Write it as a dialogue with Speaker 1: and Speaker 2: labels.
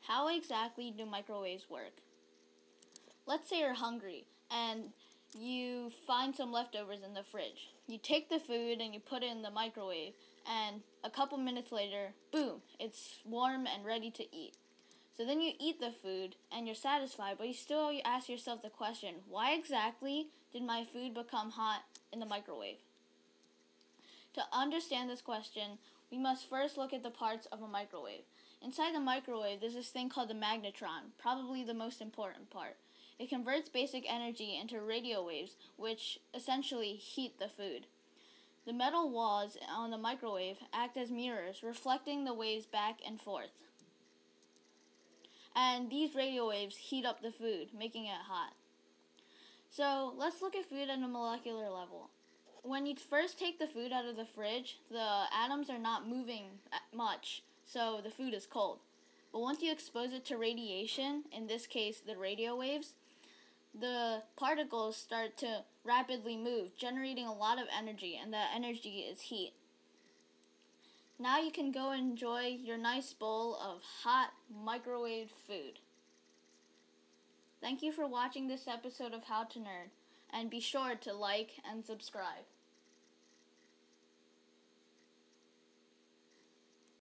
Speaker 1: How exactly do microwaves work? Let's say you're hungry and you find some leftovers in the fridge. You take the food and you put it in the microwave, and a couple minutes later, boom, it's warm and ready to eat. So then you eat the food and you're satisfied, but you ask yourself the question, why exactly did my food become hot in the microwave? To understand this question, we must first look at the parts of a microwave. Inside the microwave, there's this thing called the magnetron, probably the most important part. It converts basic energy into radio waves, which essentially heat the food. The metal walls on the microwave act as mirrors, reflecting the waves back and forth. And these radio waves heat up the food, making it hot. So let's look at food at a molecular level. When you first take the food out of the fridge, the atoms are not moving much, so the food is cold. But once you expose it to radiation, in this case the radio waves, the particles start to rapidly move, generating a lot of energy, and that energy is heat. Now you can go enjoy your nice bowl of hot microwave food. Thank you for watching this episode of How to Nerd, and be sure to like and subscribe.